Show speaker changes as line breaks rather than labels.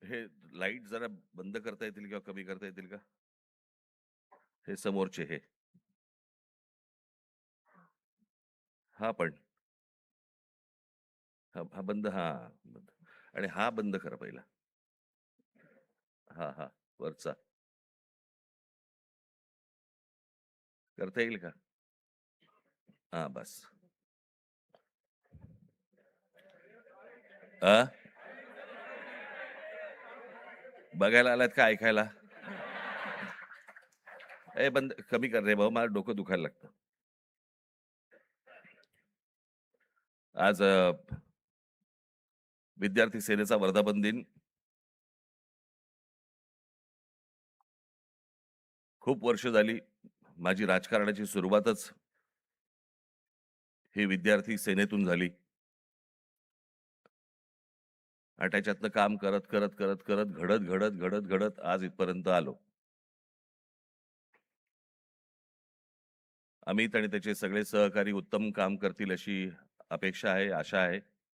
हे लाईट जरा बंद करता येतील किंवा कमी करता येतील का? हे समोरचे हे. हा पण. हा बंद, हा बंद. आणि हा बंद करा पहिला. हा हा, वरचा करता येईल का? हा बस. अ बघायला आलात का ऐकायला? ए बंद कमी कर रे भाऊ, मला डोकं दुखायला लागतं. आज विद्यार्थी सेनेचा वर्धापन दिन. खूप वर्ष झाली. माझी राजकारणाची सुरुवातच ही विद्यार्थी सेनेतून झाली आणि त्याच्यातनं काम करत करत करत करत घडत घडत घडत घडत आज इथपर्यंत आलो. अमित आणि त्याचे सगळे सहकारी उत्तम काम करतील अशी अपेक्षा आहे, आशा आहे.